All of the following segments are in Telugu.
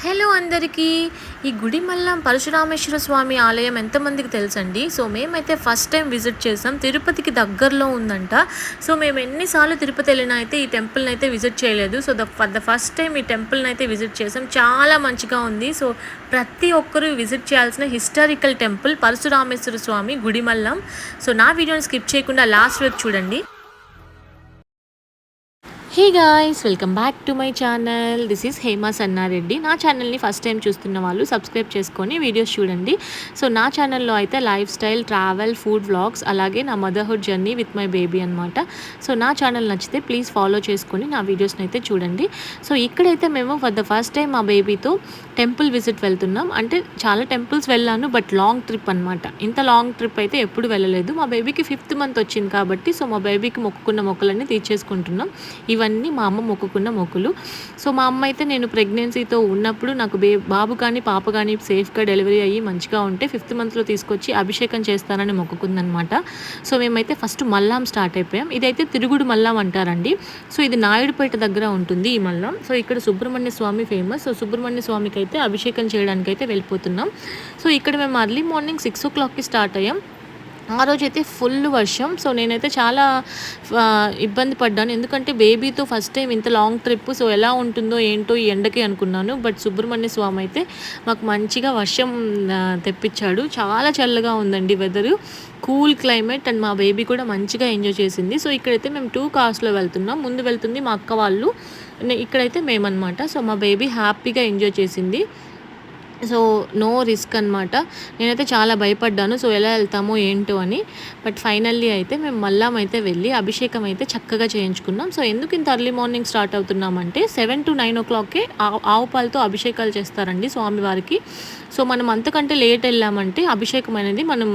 హలో అందరికీ. ఈ గుడిమల్లం పరశురామేశ్వర స్వామి ఆలయం ఎంతమందికి తెలుసండి? సో మేమైతే ఫస్ట్ టైం విజిట్ చేసాం. తిరుపతికి దగ్గరలో ఉందంట. సో మేము ఎన్నిసార్లు తిరుపతి వెళ్ళినా అయితే ఈ టెంపుల్ని అయితే విజిట్ చేయలేదు. So for the first time ఈ టెంపుల్ని అయితే విజిట్ చేసాం. చాలా మంచిగా ఉంది. సో ప్రతి ఒక్కరూ విజిట్ చేయాల్సిన హిస్టారికల్ టెంపుల్ పరశురామేశ్వర స్వామి గుడిమల్లం. సో నా వీడియోని స్కిప్ చేయకుండా లాస్ట్ వరకు చూడండి. Hey guys, welcome back to my channel. This is Hema Sannareddy. నా ఛానల్ని ఫస్ట్ టైం చూస్తున్న వాళ్ళు సబ్స్క్రైబ్ చేసుకొని వీడియోస్ చూడండి. సో నా ఛానల్లో అయితే life style, travel, food vlogs, అలాగే నా motherhood journey with my baby అనమాట. సో నా ఛానల్ నచ్చితే ప్లీజ్ ఫాలో చేసుకొని నా వీడియోస్ని అయితే చూడండి. సో ఇక్కడైతే మేము ఫర్ ద ఫస్ట్ టైం మా బేబీతో టెంపుల్ విజిట్ వెళ్తున్నాం. అంటే చాలా టెంపుల్స్ వెళ్ళాను, బట్ లాంగ్ ట్రిప్ అనమాట. ఇంత లాంగ్ ట్రిప్ అయితే ఎప్పుడు వెళ్ళలేదు. మా బేబీకి 5th మంత్ వచ్చింది కాబట్టి సో మా బేబీకి మొక్కుకున్న మొక్కలన్నీ తీర్చేసుకుంటున్నాం. ఇవన్నీ మా అమ్మ మొక్కుకున్న మొక్కులు. సో మా అమ్మ అయితే నేను ప్రెగ్నెన్సీతో ఉన్నప్పుడు నాకు బాబు కానీ పాప కానీ సేఫ్గా డెలివరీ అయ్యి మంచిగా ఉంటే 5th మంత్లో తీసుకొచ్చి అభిషేకం చేస్తానని మొక్కుకుందనమాట. సో మేమైతే ఫస్ట్ మల్లాం స్టార్ట్ అయిపోయాం. ఇదైతే తిరుగుడు మల్లాం అంటారండి. సో ఇది నాయుడుపేట దగ్గర ఉంటుంది ఈ మల్లాం. సో ఇక్కడ సుబ్రహ్మణ్య స్వామి ఫేమస్. సో సుబ్రహ్మణ్య స్వామికి అయితే అభిషేకం చేయడానికి అయితే వెళ్ళిపోతున్నాం. సో ఇక్కడ మేము అర్లీ మార్నింగ్ 6 o'clockకి స్టార్ట్ అయ్యాం. ఆ రోజైతే ఫుల్ వర్షం. సో నేనైతే చాలా ఇబ్బంది పడ్డాను, ఎందుకంటే బేబీతో ఫస్ట్ టైం ఇంత లాంగ్ ట్రిప్. సో ఎలా ఉంటుందో ఏంటో ఈ ఎండకి అనుకున్నాను. బట్ సుబ్రహ్మణ్య స్వామి అయితే మాకు మంచిగా వర్షం తెప్పించాడు. చాలా చల్లగా ఉందండి వెదరు, కూల్ క్లైమేట్. అండ్ మా బేబీ కూడా మంచిగా ఎంజాయ్ చేసింది. సో ఇక్కడైతే మేము 2 కార్స్లో వెళ్తున్నాం. ముందు వెళ్తుంది మా అక్క వాళ్ళు, ఇక్కడైతే మేమన్నమాట. సో మా బేబీ హ్యాపీగా ఎంజాయ్ చేసింది. సో నో రిస్క్ అనమాట. నేనైతే చాలా భయపడ్డాను, సో ఎలా వెళ్తామో ఏంటో అని. బట్ ఫైనల్లీ అయితే మేము మల్లాం అయితే వెళ్ళి అభిషేకం అయితే చక్కగా చేయించుకున్నాం. సో ఎందుకు ఇంత అర్లీ మార్నింగ్ స్టార్ట్ అవుతున్నామంటే 7 to 9 o'clockకే ఆవు పాలతో అభిషేకాలు చేస్తారండి స్వామివారికి. సో మనం అంతకంటే లేట్ వెళ్ళామంటే అభిషేకం అనేది మనం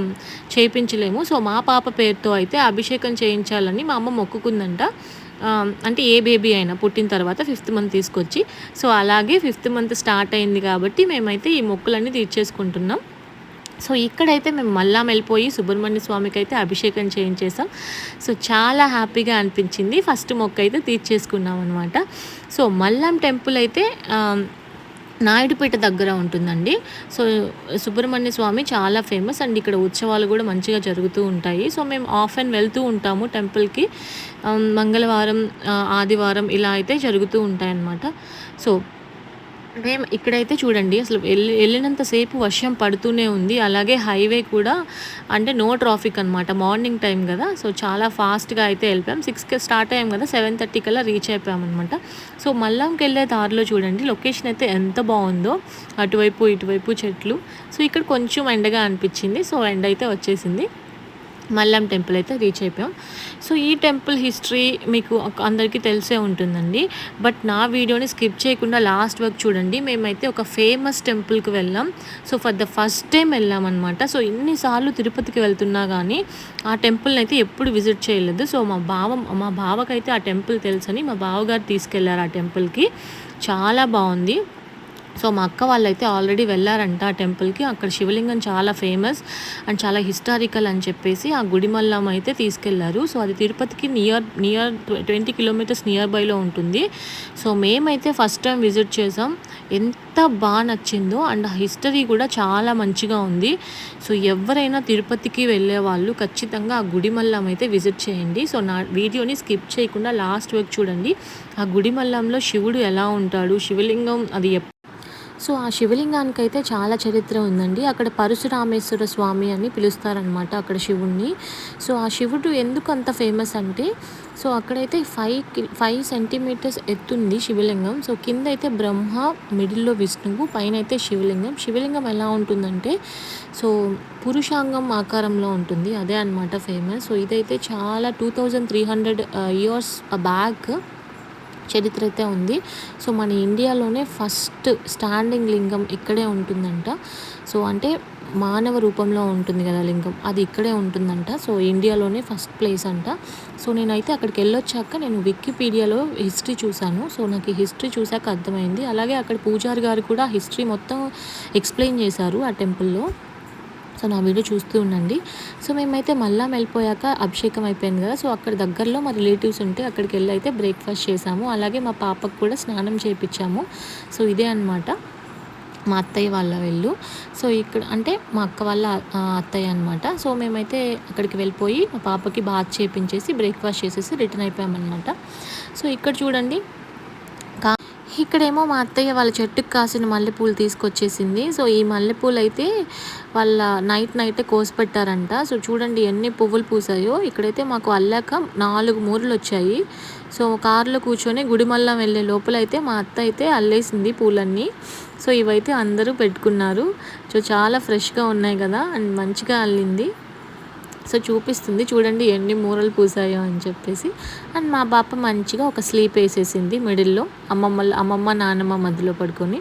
చేయించలేము. సో మా పాప పేరుతో అయితే అభిషేకం చేయించాలని మా అమ్మ మొక్కుకుందంట. అంటే ఏ బేబీ అయినా పుట్టిన తర్వాత 5th మంత్ తీసుకొచ్చి, సో అలాగే 5th మంత్ స్టార్ట్ అయింది కాబట్టి మేమైతే ఈ మొక్కులన్నీ తీర్చేసుకుంటున్నాం. సో ఇక్కడైతే మేము మల్లాం వెళ్ళిపోయి సుబ్రహ్మణ్య స్వామికి అయితే అభిషేకం చేయించేసాం. సో చాలా హ్యాపీగా అనిపించింది. ఫస్ట్ మొక్కు అయితే తీర్చేసుకున్నాం అనమాట. సో మల్లాం టెంపుల్ అయితే నాయుడుపేట దగ్గర ఉంటుందండి. సో సుబ్రహ్మణ్య స్వామి చాలా ఫేమస్ అండ్ ఇక్కడ ఉత్సవాలు కూడా మంచిగా జరుగుతూ ఉంటాయి. సో మేము ఆఫెన్ వెళ్తూ ఉంటాము టెంపుల్కి. మంగళవారం, ఆదివారం ఇలా అయితే జరుగుతూ ఉంటాయన్నమాట. సో మేము ఇక్కడైతే చూడండి, అసలు వెళ్ళినంతసేపు వర్షం పడుతూనే ఉంది. అలాగే హైవే కూడా అంటే నో ట్రాఫిక్ అనమాట. మార్నింగ్ టైం కదా, సో చాలా ఫాస్ట్గా అయితే వెళ్ళిపోయాం. 6కి స్టార్ట్ అయ్యాం కదా, 7:30 కల్లా రీచ్ అయిపోయాం అనమాట. సో మల్లంకి వెళ్ళే దారిలో చూడండి లొకేషన్ అయితే ఎంత బాగుందో, అటువైపు ఇటువైపు చెట్లు. సో ఇక్కడ కొంచెం ఎండగా అనిపించింది. సో ఎండ అయితే వచ్చేసింది. మల్లాం టెంపుల్ అయితే రీచ్ అయిపోయాం. సో ఈ టెంపుల్ హిస్టరీ మీకు అందరికీ తెలిసే ఉంటుందండి. బట్ నా వీడియోని స్కిప్ చేయకుండా లాస్ట్ వరకు చూడండి. మేమైతే ఒక ఫేమస్ టెంపుల్కి వెళ్ళాం. So for the first time వెళ్ళామన్నమాట. సో ఇన్నిసార్లు తిరుపతికి వెళ్తున్నా కానీ ఆ టెంపుల్ని అయితే ఎప్పుడు విజిట్ చేయలేదు. సో మా బావకైతే ఆ టెంపుల్ తెలుసని మా బావగారు తీసుకెళ్లారు ఆ టెంపుల్కి. చాలా బాగుంది. సో మా అక్క వాళ్ళైతే ఆల్రెడీ వెళ్ళారంట ఆ టెంపుల్కి. అక్కడ శివలింగం చాలా ఫేమస్ అండ్ చాలా హిస్టారికల్ అని చెప్పేసి ఆ గుడిమల్లం అయితే తీసుకెళ్లారు. సో అది తిరుపతికి నియర్ 20 kilometers నియర్ బైలో ఉంటుంది. సో మేమైతే ఫస్ట్ టైం విజిట్ చేసాం. ఎంత బాగా నచ్చిందో అండ్ హిస్టరీ కూడా చాలా మంచిగా ఉంది. సో ఎవరైనా తిరుపతికి వెళ్ళే వాళ్ళు ఖచ్చితంగా ఆ గుడిమల్లం అయితే విజిట్ చేయండి. సో నా వీడియోని స్కిప్ చేయకుండా లాస్ట్ వరకు చూడండి. ఆ గుడిమల్లంలో శివుడు ఎలా ఉంటాడు, శివలింగం అది సో ఆ శివలింగానికి అయితే చాలా చరిత్ర ఉందండి. అక్కడ పరశురామేశ్వర స్వామి అని పిలుస్తారనమాట అక్కడ శివుణ్ణి. సో ఆ శివుడు ఎందుకు అంత ఫేమస్ అంటే, సో అక్కడైతే 5 centimeters ఎత్తుంది శివలింగం. సో కింద అయితే బ్రహ్మ, మిడిల్లో విష్ణువు, పైన అయితే శివలింగం. శివలింగం ఎలా ఉంటుందంటే సో పురుషాంగం ఆకారంలో ఉంటుంది. అదే అనమాట ఫేమస్. సో ఇదైతే చాలా 2300 years బ్యాక్ చరిత్ర అయితే ఉంది. సో మన ఇండియాలోనే ఫస్ట్ స్టాండింగ్ లింగం ఇక్కడే ఉంటుందంట. సో అంటే మానవ రూపంలో ఉంటుంది కదా లింగం, అది ఇక్కడే ఉంటుందంట. సో ఇండియాలోనే ఫస్ట్ ప్లేస్ అంట. సో నేనైతే అక్కడికి వెళ్ళొచ్చాక నేను వికీపీడియాలో హిస్టరీ చూశాను. సో నాకు ఈ హిస్టరీ చూశాక అర్థమైంది. అలాగే అక్కడ పూజారి గారు కూడా హిస్టరీ మొత్తం ఎక్స్ప్లెయిన్ చేశారు ఆ టెంపుల్లో. సో నా వీడియో చూస్తూ ఉండండి. సో మేమైతే మళ్ళా వెళ్ళిపోయాక అభిషేకం అయిపోయింది కదా, సో అక్కడ దగ్గరలో మా రిలేటివ్స్ ఉంటే అక్కడికి వెళ్ళి అయితే బ్రేక్ఫాస్ట్ చేసాము. అలాగే మా పాపకు కూడా స్నానం చేయించాము. సో ఇదే అనమాట. మా అత్తయ్య వాళ్ళ ఇల్లు. సో, ఇక్కడ అంటే మా అక్క వాళ్ళ అత్తయ్య అనమాట. సో, మేమైతే అక్కడికి వెళ్ళిపోయి మా పాపకి బాత్ చేపించేసి, బ్రేక్‌ఫాస్ట్ చేసేసి రిటర్న్ అయిపోయామనమాట. సో, ఇక్కడ చూడండి కా ఇక్కడేమో మా అత్తయ్య వాళ్ళ చెట్టుకి కాసిన మల్లెపూలు తీసుకొచ్చేసింది. సో, ఈ మల్లెపూలైతే వాళ్ళ నైటే కోసిపెట్టారంట. సో, చూడండి ఎన్ని పువ్వులు పూసాయో. ఇక్కడైతే మాకు అల్లాక 4 మూరలొచ్చాయి. సో, కారులో కూర్చొని గుడిమల్లం వెళ్ళే లోపలైతే మా అత్త అయితే అల్లేసింది పూలన్నీ. సో, ఇవైతే అందరూ పెట్టుకున్నారు. సో, చాలా ఫ్రెష్‌గా ఉన్నాయి కదా! అండ్ మంచిగా అల్లింది. సో, చూపిస్తుంది చూడండి ఎన్ని మూరలు పూసాయో అని చెప్పేసి. అండ్ మా పాప మంచిగా ఒక స్లీప్ వేసేసింది మిడిల్‌లో అమ్మమ్మ, నానమ్మ మధ్యలో పడుకొని.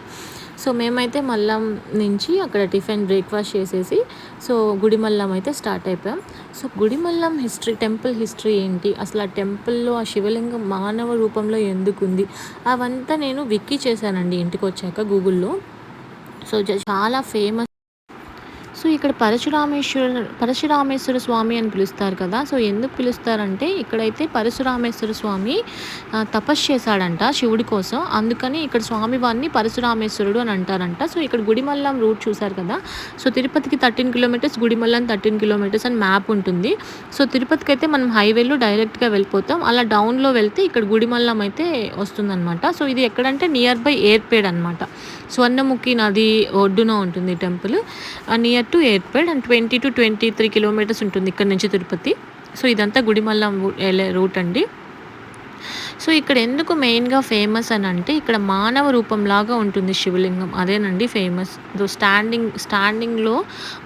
సో, మేమైతే మల్లం నుంచి అక్కడ బ్రేక్‌ఫాస్ట్ చేసేసి సో, గుడిమల్లం అయితే స్టార్ట్ అయిపోయాం. సో, గుడిమల్లం టెంపుల్ హిస్టరీ ఏంటి? అసలు ఆ టెంపుల్‌లో ఆ శివలింగం మానవ రూపంలో ఎందుకుంది? అవంతా నేను విక్కీ చేశానండి ఇంటికొచ్చాక గూగుల్‌లో. సో, చాలా ఫేమస్. సో, ఇక్కడ పరశురామేశ్వర స్వామి అని పిలుస్తారు కదా! సో, ఎందుకు పిలుస్తారంటే ఇక్కడైతే పరశురామేశ్వర స్వామి తపస్సు చేశాడంట శివుడి కోసం. అందుకని ఇక్కడ స్వామివారిని పరశురామేశ్వరుడు అని అంటారంట. సో, ఇక్కడ గుడిమల్లం రూట్ చూసారు కదా! సో, తిరుపతికి 13 కిలోమీటర్స్, గుడిమల్లం 13 కిలోమీటర్స్ అని మ్యాప్ ఉంటుంది. సో, తిరుపతికి అయితే మనం హైవేలో డైరెక్ట్‌గా వెళ్ళిపోతాం. అలా డౌన్‌లో వెళ్తే ఇక్కడ గుడిమల్లం అయితే వస్తుందనమాట. సో, ఇది ఎక్కడంటే నియర్ బై ఏర్పేడ్ అనమాట. స్వర్ణముఖి నది ఒడ్డున ఉంటుంది temple. Near to airport and 20-23 kilometres ఉంటుంది ఇక్కడ నుంచి తిరుపతి. సో, ఇదంతా గుడిమల్లం వెళ్ళే రూట్ అండి. సో, ఇక్కడ ఎందుకు మెయిన్‌గా ఫేమస్ అని అంటే ఇక్కడ మానవ రూపంలాగా ఉంటుంది శివలింగం. అదేనండి ఫేమస్. స్టాండింగ్‌లో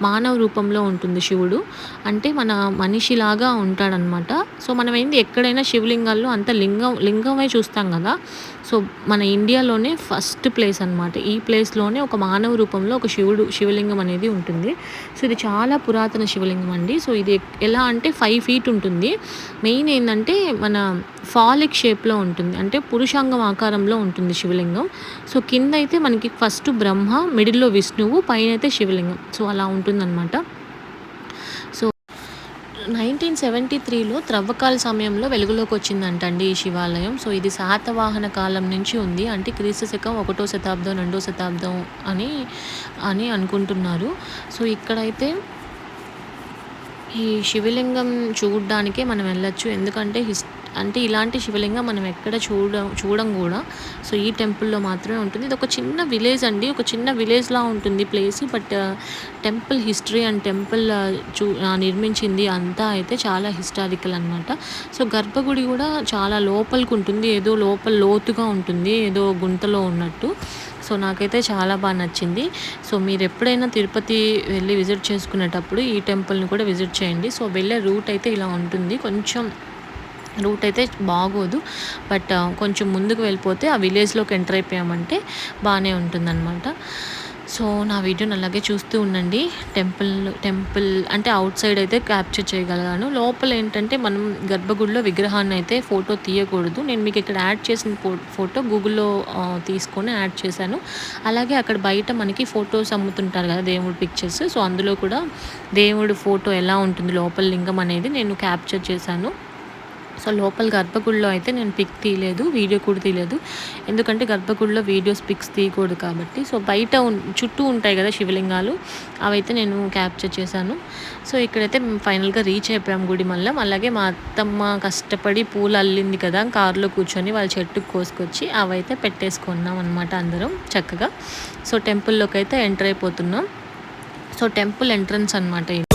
మానవ రూపంలో ఉంటుంది శివుడు. అంటే మన మనిషిలాగా ఉంటాడనమాట. సో, మనం ఎక్కడైనా శివలింగాల్లో అంత లింగమే చూస్తాం కదా! సో, మన ఇండియాలోనే ఫస్ట్ ప్లేస్ అనమాట. ఈ ప్లేస్‌లోనే ఒక మానవ రూపంలో ఒక శివలింగం అనేది ఉంటుంది. సో, ఇది చాలా పురాతన శివలింగం అండి. సో, ఇది ఎలా అంటే 5 ఫీట్ ఉంటుంది. మెయిన్ ఏందంటే మన ఫాలిక్ షేప్‌లో ఉంటుంది. అంటే పురుషాంగం ఆకారంలో ఉంటుంది శివలింగం. సో, కింద అయితే మనకి ఫస్ట్ బ్రహ్మ, మిడిల్‌లో విష్ణువు, పైనైతే శివలింగం. సో, అలా ఉంటుందనమాట. సో, 1973లో త్రవ్వకాల సమయంలో వెలుగులోకి వచ్చిందంటండి ఈ శివాలయం. సో, ఇది శాతవాహన కాలం నుంచి ఉంది. అంటే క్రీస్తు శకం 1వ శతాబ్దం, 2వ శతాబ్దం అని అనుకుంటున్నారు. సో, ఇక్కడైతే ఈ శివలింగం చూడడానికే మనం వెళ్ళొచ్చు. ఎందుకంటే అంటే ఇలాంటి శివలింగం మనం ఎక్కడ చూడం కూడా. సో, ఈ టెంపుల్‌లో మాత్రమే ఉంటుంది. ఇది ఒక చిన్న విలేజ్ అండి. ఒక చిన్న విలేజ్‌లా ఉంటుంది place. But temple history and temple నిర్మించింది అంతా అయితే చాలా హిస్టారికల్ అనమాట. సో, గర్భగుడి కూడా చాలా లోపలికి ఉంటుంది. ఏదో లోపల లోతుగా ఉంటుంది. ఏదో గుంతలో ఉన్నట్టు. సో, నాకైతే చాలా బాగా నచ్చింది. సో, మీరు ఎప్పుడైనా తిరుపతి వెళ్ళి విజిట్ చేసుకునేటప్పుడు ఈ టెంపుల్‌ని కూడా విజిట్ చేయండి. సో, వెళ్ళే రూట్ అయితే ఇలా ఉంటుంది. కొంచెం రూట్ అయితే బాగోదు. బట్ కొంచెం ముందుకు వెళ్ళిపోతే ఆ విలేజ్‌లోకి ఎంటర్ అయిపోయామంటే బాగానే ఉంటుందన్నమాట. సో, నా వీడియోని అలాగే చూస్తూ ఉండండి. టెంపుల్ అంటే అవుట్ సైడ్ అయితే క్యాప్చర్ చేయగలిగాను. లోపల ఏంటంటే మనం గర్భగుడిలో విగ్రహాన్ని అయితే ఫోటో తీయకూడదు. నేను మీకు ఇక్కడ యాడ్ చేసిన ఫోటో గూగుల్‌లో తీసుకొని యాడ్ చేశాను. అలాగే అక్కడ బయట మనకి ఫొటోస్ అమ్ముతుంటారు కదా దేవుడి పిక్చర్స్. సో, అందులో కూడా దేవుడి ఫోటో ఎలా ఉంటుంది లోపల లింగం అనేది నేను క్యాప్చర్ చేశాను. సో, లోపల గర్భగుడిలో అయితే నేను పిక్ తీయలేదు, వీడియో కూడా తీయలేదు. ఎందుకంటే గర్భగుడిలో వీడియోస్, పిక్స్ తీయకూడదు కాబట్టి. సో, బయట చుట్టూ ఉంటాయి కదా శివలింగాలు, అవైతే నేను క్యాప్చర్ చేశాను. సో, ఇక్కడైతే మేము ఫైనల్గా రీచ్ అయిపోయాం గుడిమల్లం. అలాగే మా అత్తమ్మ కష్టపడి పూలు అల్లింది కదా కారులో కూర్చొని వాళ్ళ చెట్టుకు కోసుకొచ్చి అవైతే పెట్టేసుకున్నాం అనమాట అందరం చక్కగా. సో, టెంపుల్లోకి అయితే ఎంటర్ అయిపోతున్నాం. సో, టెంపుల్ ఎంట్రన్స్ అనమాట ఇది.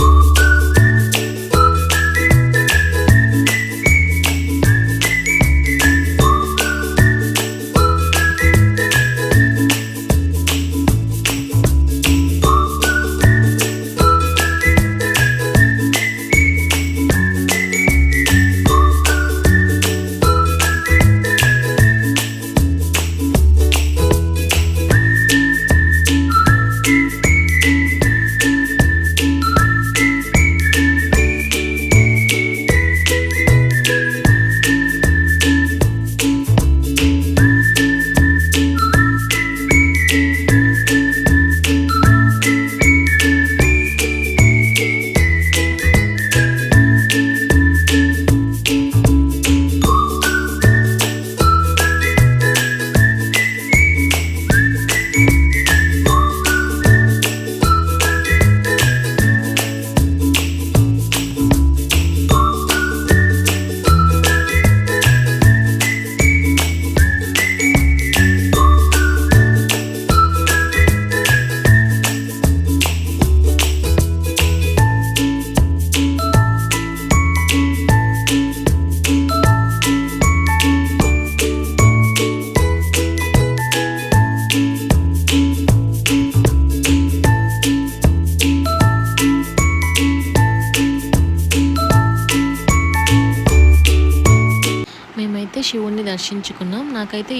దర్శించుకున్నాం. నాకైతే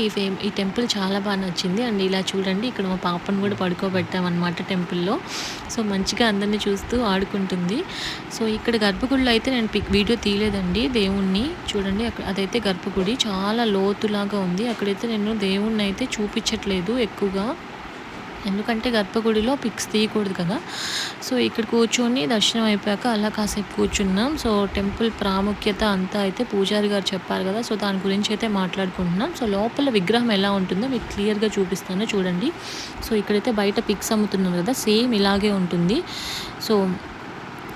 ఈ టెంపుల్ చాలా బాగా నచ్చింది. అండ్ ఇలా చూడండి ఇక్కడ మా పాపను కూడా పడుకోబెట్టామన్నమాట టెంపుల్‌లో. సో, మంచిగా అందరిని చూస్తూ ఆడుకుంటుంది. సో, ఇక్కడ గర్భగుడిలో అయితే నేను వీడియో తీయలేదండి దేవుణ్ణి. చూడండి అదైతే గర్భగుడి చాలా లోతులాగా ఉంది. అక్కడైతే నేను దేవుడినైతే చూపించట్లేదు ఎక్కువగా. ఎందుకంటే గర్భగుడిలో పిక్స్ తీయకూడదు కదా. సో, ఇక్కడ కూర్చొని దర్శనం అయిపోయాక అలా కాసేపు కూర్చున్నాం. సో, టెంపుల్ ప్రాముఖ్యత అంతా అయితే పూజారి గారు చెప్పారు కదా. సో, దాని గురించి అయితే మాట్లాడుకుంటున్నాం. సో, లోపల విగ్రహం ఎలా ఉంటుందో మీకు క్లియర్‌గా చూపిస్తాను చూడండి. సో, ఇక్కడైతే బయట పిక్స్ అమ్ముతున్నారు కదా, సేమ్ ఇలాగే ఉంటుంది. సో,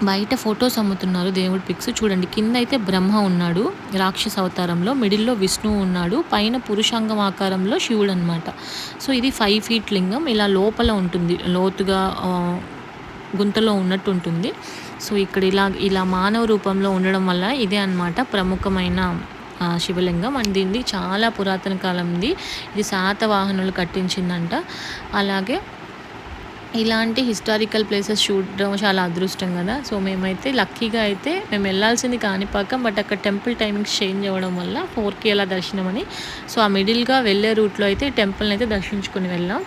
బయట ఫొటోస్ అమ్ముతున్నారు దేవుడి పిక్స్. చూడండి కింద అయితే బ్రహ్మ ఉన్నాడు రాక్షస అవతారంలో, మిడిల్‌లో విష్ణువు ఉన్నాడు, పైన పురుషాంగం ఆకారంలో శివుడు అనమాట. సో, ఇది 5 ఫీట్ లింగం ఇలా లోపల ఉంటుంది, లోతుగా గుంతలో ఉన్నట్టు ఉంటుంది. సో, ఇక్కడ ఇలా మానవ రూపంలో ఉండడం వల్ల ఇదే అనమాట ప్రముఖమైన శివలింగం. అండ్ దీన్ని చాలా పురాతన కాలంది. ఇది శాతవాహనులు కట్టించిందంట. అలాగే ఇలాంటి హిస్టారికల్ ప్లేసెస్ చూడడం చాలా అదృష్టం కదా. సో, మేమైతే లక్కీగా అయితే మేము వెళ్ళాల్సింది కాణిపాకం, బట్ అక్కడ టెంపుల్ టైమింగ్స్ చేంజ్ అవ్వడం వల్ల 4కి అలా దర్శనం అని. సో, ఆ మిడిల్‌గా వెళ్ళే రూట్లో అయితే ఈ టెంపుల్ని అయితే దర్శించుకొని వెళ్ళాం.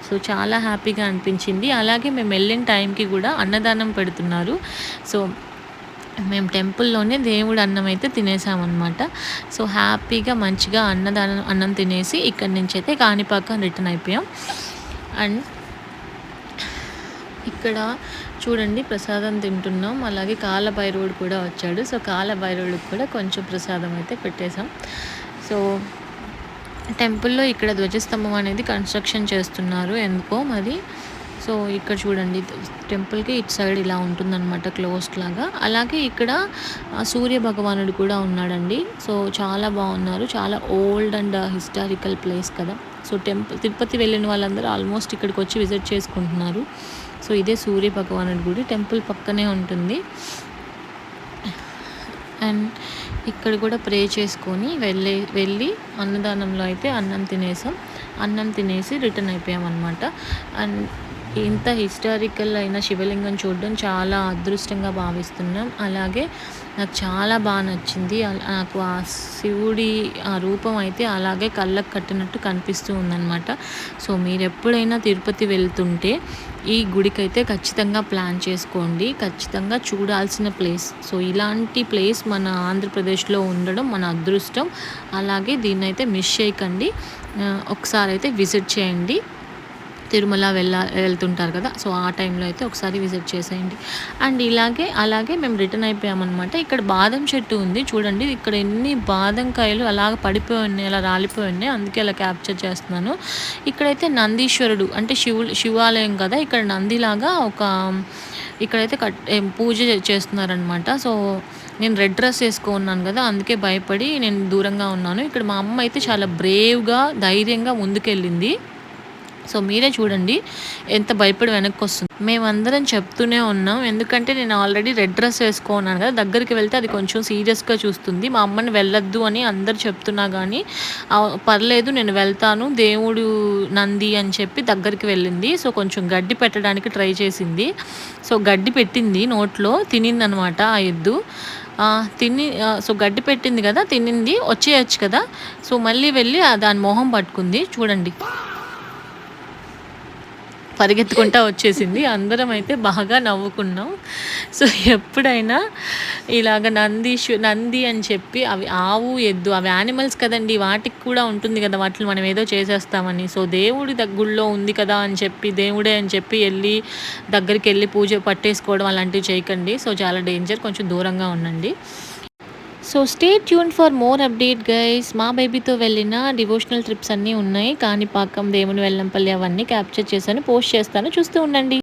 సో, చాలా హ్యాపీగా అనిపించింది. అలాగే మేము వెళ్ళిన టైంకి కూడా అన్నదానం పెడుతున్నారు. సో, మేము టెంపుల్లోనే దేవుడు అన్నం అయితే తినేసామన్నమాట. సో, హ్యాపీగా మంచిగా అన్నం తినేసి ఇక్కడి నుంచి అయితే కాణిపాకం రిటర్న్ అయిపోయాం. అండ్ ఇక్కడ చూడండి ప్రసాదం తింటున్నాం. అలాగే కాలభైరవుడు కూడా వచ్చాడు. సో, కాలభైరవుడికి కూడా కొంచెం ప్రసాదం అయితే పెట్టేశాం. సో, టెంపుల్‌లో ఇక్కడ ధ్వజస్తంభం అనేది కన్స్ట్రక్షన్ చేస్తున్నారు ఎందుకో మరి. సో, ఇక్కడ చూడండి టెంపుల్‌కి ఇటు సైడ్ ఇలా ఉంటుందన్నమాట క్లోజ్డ్ లాగా. అలాగే ఇక్కడ సూర్య భగవానుడు కూడా ఉన్నాడండి. సో, చాలా బాగున్నారు. చాలా ఓల్డ్ అండ్ హిస్టారికల్ ప్లేస్ కదా. సో, తిరుపతి వెళ్ళిన వాళ్ళందరూ ఆల్మోస్ట్ ఇక్కడికి వచ్చి విజిట్ చేసుకుంటున్నారు. సో, ఇదే సూర్య భగవానుడి గుడి టెంపుల్ పక్కనే ఉంటుంది. అండ్ ఇక్కడ కూడా ప్రే చేసుకొని వెళ్ళి అన్నదానంలో అయితే అన్నం తినేసాం. అన్నం తినేసి రిటర్న్ అయిపోయామన్నమాట. అండ్ ఇంత హిస్టారికల్ అయిన శివలింగం చూడడం చాలా అదృష్టంగా భావిస్తున్నాం. అలాగే నాకు చాలా బాగా నచ్చింది. నాకు ఆ శివుడి ఆ రూపం అయితే అలాగే కళ్ళకు కట్టినట్టు కనిపిస్తూ ఉందన్నమాట. సో, మీరు ఎప్పుడైనా తిరుపతి వెళ్తుంటే ఈ గుడికైతే ఖచ్చితంగా ప్లాన్ చేసుకోండి. ఖచ్చితంగా చూడాల్సిన ప్లేస్. సో, ఇలాంటి ప్లేస్ మన ఆంధ్రప్రదేశ్లో ఉండడం మన అదృష్టం. అలాగే దీన్నైతే మిస్ చేయకండి. ఒకసారి అయితే విజిట్ చేయండి. తిరుమల వెళ్తుంటారు కదా. సో, ఆ టైంలో అయితే ఒకసారి విజిట్ చేసేయండి. అండ్ అలాగే మేము రిటర్న్ అయిపోయామన్నమాట. ఇక్కడ బాదం చెట్టు ఉంది చూడండి. ఇక్కడ ఎన్ని బాదం కాయలు అలాగ పడిపోయి ఉన్నాయి, అలా రాలిపోయి ఉన్నాయి. అందుకే అలా క్యాప్చర్ చేస్తున్నాను. ఇక్కడైతే నందీశ్వరుడు అంటే శివాలయం కదా. ఇక్కడ నందిలాగా ఇక్కడైతే పూజ చేస్తున్నారనమాట. సో, నేను రెడ్ డ్రెస్ వేసుకున్నాను కదా, అందుకే భయపడి నేను దూరంగా ఉన్నాను. ఇక్కడ మా అమ్మ అయితే చాలా బ్రేవ్గా ధైర్యంగా ముందుకెళ్ళింది. సో, మీరే చూడండి ఎంత భయపడి వెనక్కి వస్తుంది. మేమందరం చెప్తూనే ఉన్నాం. ఎందుకంటే నేను ఆల్రెడీ రెడ్ డ్రెస్ వేసుకున్నాను కదా, దగ్గరికి వెళ్తే అది కొంచెం సీరియస్గా చూస్తుంది. మా అమ్మని వెళ్ళొద్దు అని అందరు చెప్తున్నా కానీ పర్లేదు నేను వెళ్తాను దేవుడు నంది అని చెప్పి దగ్గరికి వెళ్ళింది. సో, కొంచెం గడ్డి పెట్టడానికి ట్రై చేసింది. సో, గడ్డి పెట్టింది నోట్లో, తినిందనమాట ఆ ఎద్దు. సో, గడ్డి పెట్టింది కదా, తినింది, వచ్చేయచ్చు కదా. సో, మళ్ళీ వెళ్ళి దాని మొహం పట్టుకుంది చూడండి, పరిగెత్తుకుంటా వచ్చేసింది. అందరం అయితే బాగా నవ్వుకున్నాం. సో, ఎప్పుడైనా ఇలాగ నంది అని చెప్పి అవి ఆవు ఎద్దు అవి యానిమల్స్ కదండి, వాటికి కూడా ఉంటుంది కదా వాటిని మనం ఏదో చేసేస్తామని. సో, దేవుడి గుళ్ళో ఉంది కదా అని చెప్పి దేవుడే అని చెప్పి దగ్గరికి వెళ్ళి పూజ పట్టేసుకోవడం అలాంటివి చేయకండి. సో, చాలా డేంజర్, కొంచెం దూరంగా ఉండండి. So, stay tune for more update guys. మా బేబీతో వెళ్ళిన డివోషనల్ ట్రిప్స్ అన్నీ ఉన్నాయి. కాణిపాకం, దేవుని వెల్లంపల్లి అవన్నీ క్యాప్చర్ చేశాను, పోస్ట్ చేస్తాను, చూస్తూ ఉండండి.